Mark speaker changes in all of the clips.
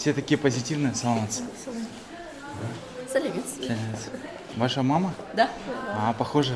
Speaker 1: Все такие позитивные, саламатсыз.
Speaker 2: Саламатсыз.
Speaker 1: Ваша мама?
Speaker 2: Да.
Speaker 1: А, похоже.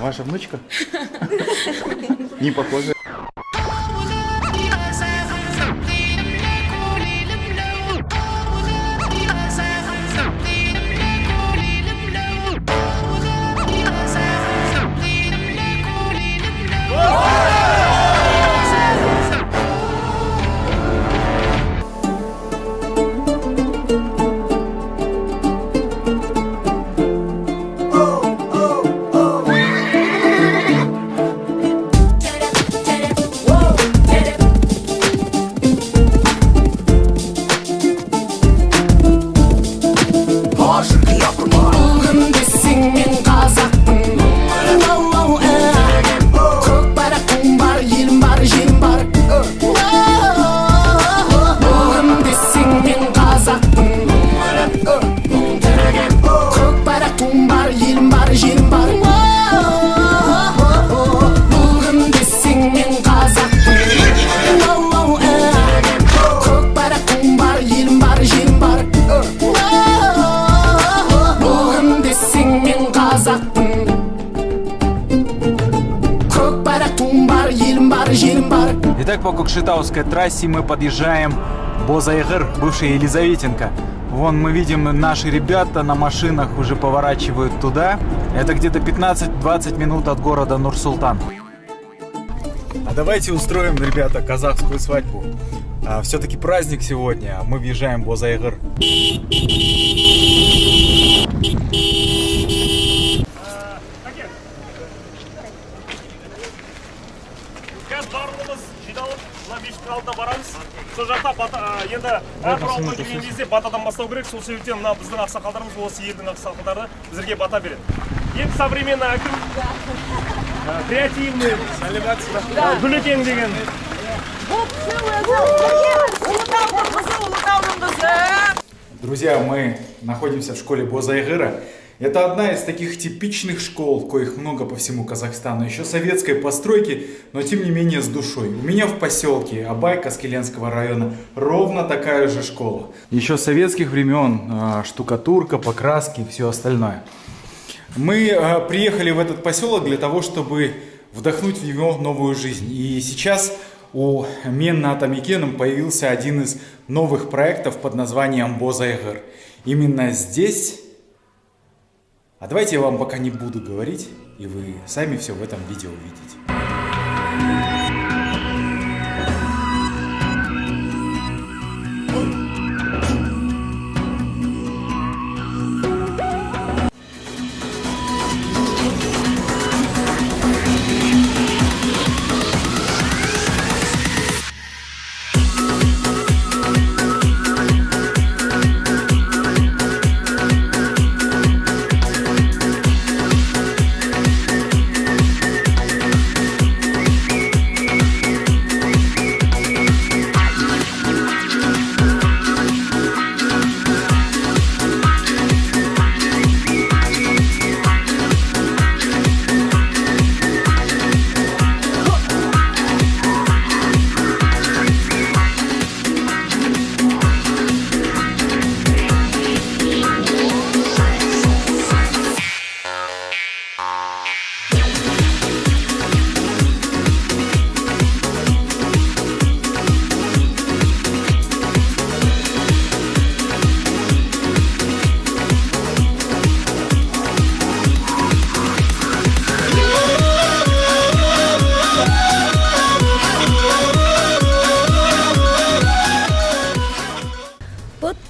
Speaker 1: Ваша внучка? Не похоже. Итак, по Кокшетауской трассе мы подъезжаем Бозайгыр, бывшая Елизаветинка. Вон мы видим, наши ребята на машинах уже поворачивают туда. Это где-то 15-20 минут от города Нур-Султан. А давайте устроим, ребята, казахскую свадьбу. Все-таки праздник сегодня, мы въезжаем в Бозайгыр.
Speaker 3: Сол жақта енді әрбір ауылға келген кезде батадан бастау керек. Сол себептен мына біздің ақсақалдарымыз осы елдің ақсақалдары біздерге бата береді. Ең современный әкім, креативный, Гүлекең деген.
Speaker 1: Друзья, мы находимся в школе Бозайгыра. Это одна из таких типичных школ, коих много по всему Казахстану, еще советской постройки, но тем не менее с душой. У меня в поселке Абай Каскелянского района ровно такая же школа. Еще с советских времен штукатурка, покраски и все остальное. Мы приехали в этот поселок для того, чтобы вдохнуть в него новую жизнь. И сейчас у Менна Атамикеном появился один из новых проектов под названием Бозайгыр. Именно здесь... А давайте я вам пока не буду говорить, и вы сами все в этом видео увидите.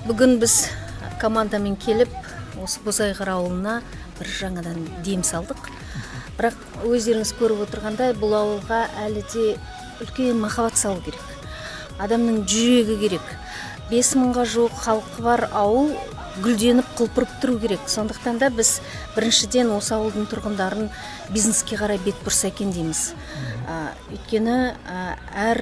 Speaker 2: Бүгін біз командамен келіп, осы Бозайгыр ауылына бір жаңадан дем салдық. Бірақ өздеріңіз көріп отырғандай, бұл ауылға әлі де үлкен махаббат салу керек. Адамның жүрегі керек. 5000-ға жуық халқы бар ауыл гүлденіп құлпырып тұру керек. Сондықтан да біз біріншіден осы ауылдың тұрғындарын бизнеске қарай бет бұрса екен дейміз. Өйткені әр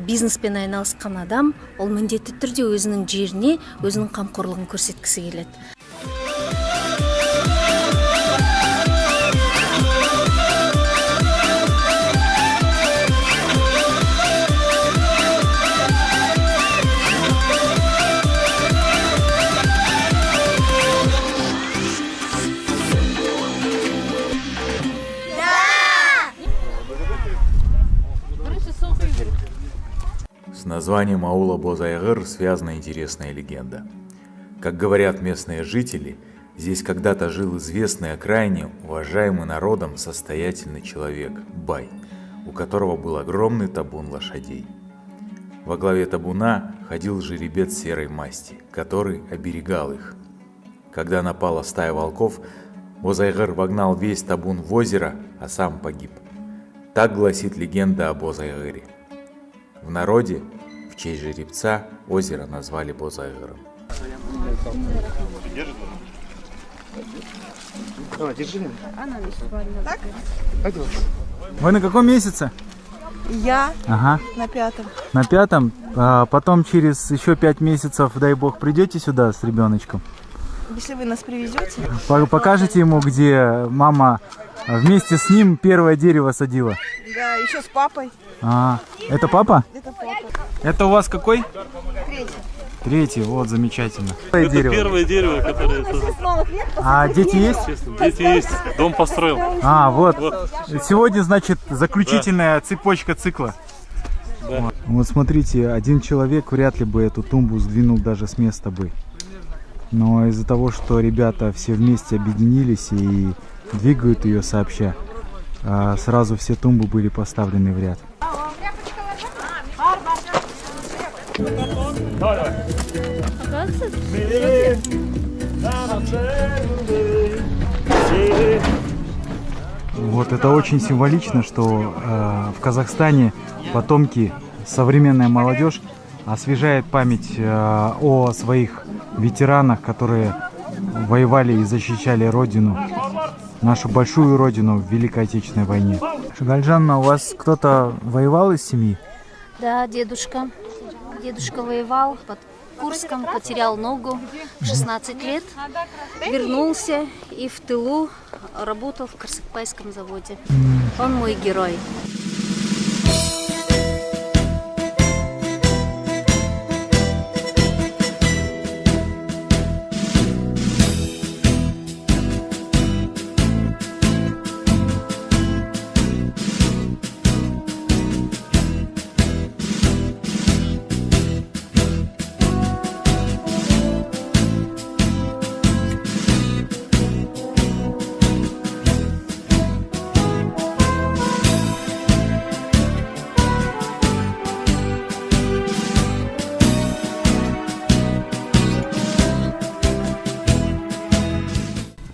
Speaker 2: бизнеспен айналысқан адам ол міндетті түрде өзінің жеріне, өзінің қамқорлығын көрсеткісі келеді.
Speaker 4: названием аула Бозайгыр связана интересная легенда. Как говорят местные жители, здесь когда-то жил известный окраине, уважаемый народом состоятельный человек – Бай, у которого был огромный табун лошадей. Во главе табуна ходил жеребец серой масти, который оберегал их. Когда напала стая волков, Бозайгыр вогнал весь табун в озеро, а сам погиб. Так гласит легенда о Бозайгыре. В народе в честь жеребца озеро назвали Бозайгыром.
Speaker 1: Вы на каком месяце?
Speaker 5: Я
Speaker 1: Ага.
Speaker 5: на 5-м.
Speaker 1: На 5-м, а потом через еще 5 месяцев, дай бог, придете сюда с ребеночком.
Speaker 5: Если вы нас привезете,
Speaker 1: Покажете ему, где мама вместе с ним первое дерево садила.
Speaker 5: да, еще с папой.
Speaker 1: А, это папа?
Speaker 5: Это папа.
Speaker 1: Это у вас какой?
Speaker 5: Третий.
Speaker 1: Третий, вот, замечательно.
Speaker 6: Это первое дерево, которое создано.
Speaker 1: А дети есть?
Speaker 6: Дети есть, дом построил.
Speaker 1: А, вот. Сегодня, значит, заключительная цепочка цикла.
Speaker 6: Да.
Speaker 1: Вот смотрите, один человек вряд ли бы эту тумбу сдвинул даже с места бы. Но из-за того, что ребята все вместе объединились и двигают ее сообща, сразу все тумбы были поставлены в ряд.
Speaker 3: Давай.
Speaker 1: Вот это очень символично, что в Казахстане потомки, современная молодежь освежает память о своих ветеранах, которые воевали и защищали родину, нашу большую родину в Великой Отечественной войне. Шагальжанна, у вас кто-то воевал из семьи?
Speaker 2: Да, дедушка. Дедушка воевал под Курском, потерял ногу в 16 лет, вернулся и в тылу работал в Карсакпайском заводе. Он мой герой.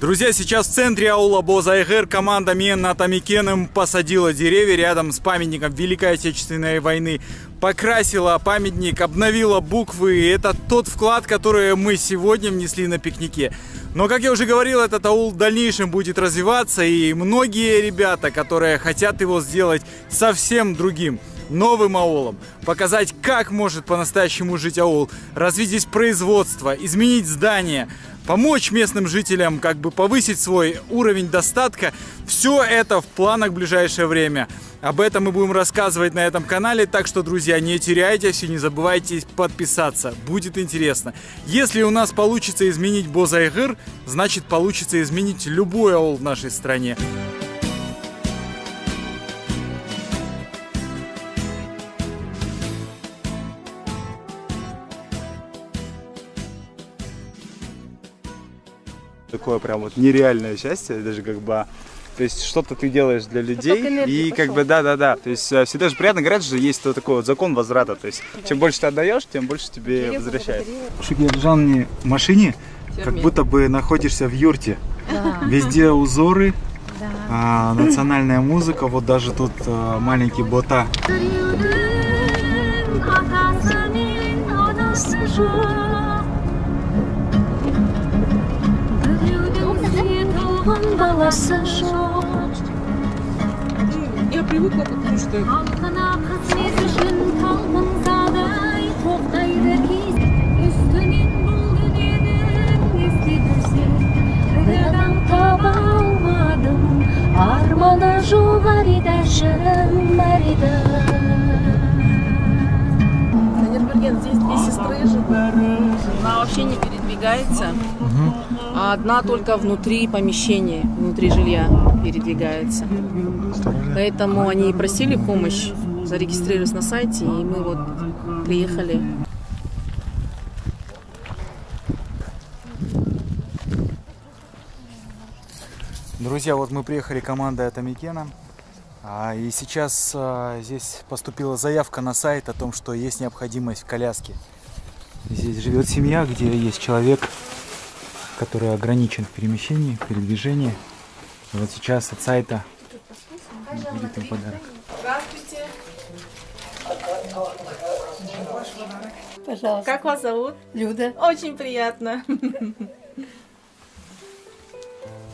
Speaker 1: Друзья, сейчас в центре аула Бозайгыр команда Мен Атамикеным посадила деревья рядом с памятником Великой Отечественной войны, покрасила памятник, обновила буквы. Это тот вклад, который мы сегодня внесли на пикнике. Но, как я уже говорил, этот аул в дальнейшем будет развиваться, и многие ребята, которые хотят его сделать совсем другим, новым аулом, показать, как может по-настоящему жить аул, развить здесь производство, изменить здания, помочь местным жителям как бы повысить свой уровень достатка. Все это в планах в ближайшее время. Об этом мы будем рассказывать на этом канале, так что, друзья, не теряйтесь и не забывайте подписаться, будет интересно. Если у нас получится изменить Бозайгыр, значит получится изменить любой аул в нашей стране.
Speaker 7: Такое прям вот нереальное счастье, даже как бы, то есть что-то ты делаешь для людей и как бы да, то есть всегда же приятно, говорят, что есть такой вот закон возврата, то есть чем больше ты отдаешь, тем больше тебе возвращают.
Speaker 1: В Шагальжанной машине как будто бы находишься в юрте, везде узоры, национальная музыка, вот даже тут маленький бота.
Speaker 8: Я привыкла, потому что здесь две сестры живут. Она вообще не передвигается. А одна только внутри помещения, внутри жилья передвигается. Поэтому они просили помощь, зарегистрировались на сайте, и мы вот приехали.
Speaker 1: Друзья, вот мы приехали командой от Амикена. И сейчас здесь поступила заявка на сайт о том, что есть необходимость в коляске. Здесь живет семья, где есть человек, который ограничен в перемещении, в передвижении. И вот сейчас от сайта будет им подарок.
Speaker 8: Здравствуйте.
Speaker 2: Пожалуйста.
Speaker 8: Как вас зовут?
Speaker 2: Люда.
Speaker 8: Очень приятно.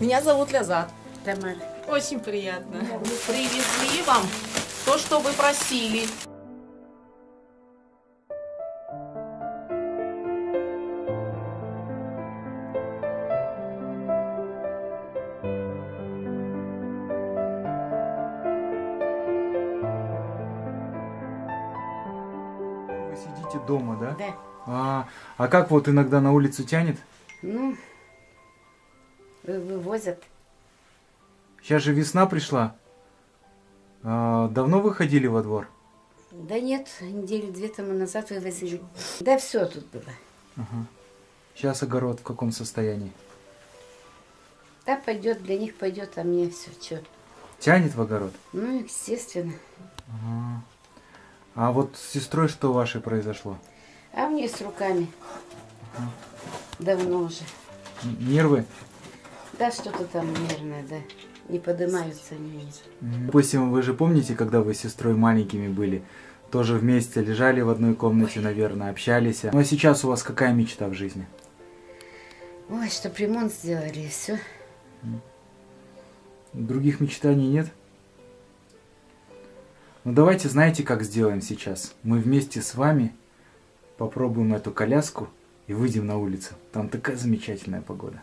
Speaker 8: Меня зовут Лязат.
Speaker 2: Тамара.
Speaker 8: Очень приятно. Привезли вам то, что вы просили.
Speaker 1: Вы сидите дома, да?
Speaker 9: Да.
Speaker 1: А как вот иногда на улицу тянет?
Speaker 9: Ну, вывозят.
Speaker 1: Сейчас же весна пришла. Давно вы ходили во двор?
Speaker 9: Да нет, недели 2 тому назад вывозили. Да все тут было.
Speaker 1: Ага. Сейчас огород в каком состоянии?
Speaker 9: Да пойдет, для них пойдет, а мне все, что.
Speaker 1: Тянет в огород?
Speaker 9: Ну, естественно.
Speaker 1: Ага. А вот с сестрой что вашей произошло?
Speaker 9: А мне с руками. Давно уже.
Speaker 1: Нервы?
Speaker 9: Да, что-то там нервное, да. Не поднимаются они.
Speaker 1: Допустим, вы же помните, когда вы с сестрой маленькими были? Тоже вместе лежали в одной комнате, наверное, общались. Ну а сейчас у вас какая мечта в жизни?
Speaker 9: Ой, чтоб ремонт сделали, и все.
Speaker 1: Других мечтаний нет? Ну давайте, знаете, как сделаем сейчас? Мы вместе с вами попробуем эту коляску и выйдем на улицу. Там такая замечательная погода.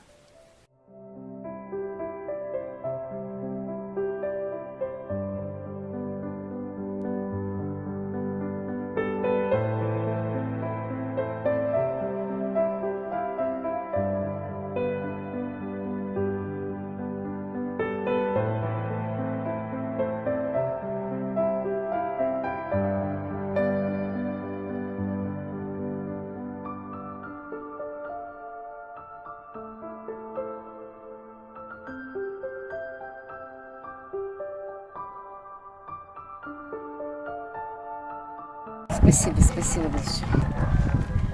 Speaker 9: Спасибо, спасибо большое.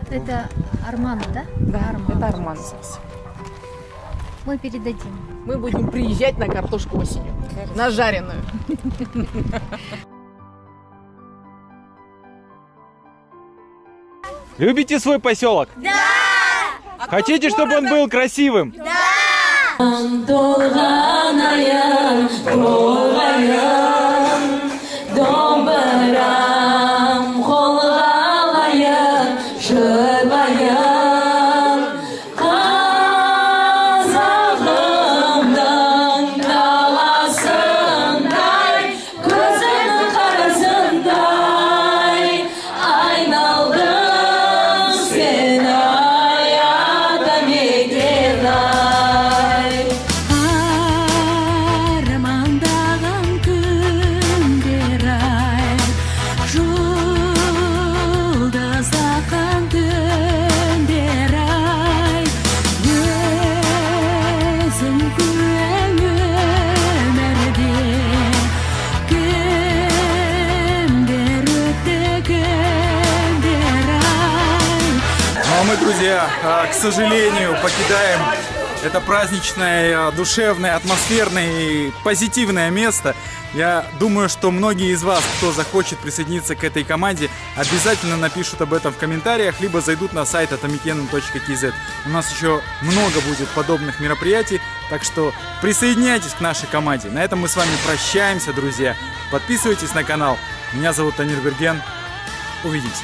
Speaker 2: Это Арман, да?
Speaker 8: Да,
Speaker 2: Арман.
Speaker 8: это Арман.
Speaker 2: Мы передадим.
Speaker 8: Мы будем приезжать на картошку осенью. На жареную.
Speaker 1: Любите свой поселок? Да! Хотите, чтобы он был красивым? Мы, друзья, к сожалению, покидаем это праздничное, душевное, атмосферное и позитивное место. Я думаю, что многие из вас, кто захочет присоединиться к этой команде, обязательно напишут об этом в комментариях, либо зайдут на сайт atomikenan.kz. У нас еще много будет подобных мероприятий, так что присоединяйтесь к нашей команде. На этом мы с вами прощаемся, друзья. Подписывайтесь на канал. Меня зовут Танир Берген. Увидимся.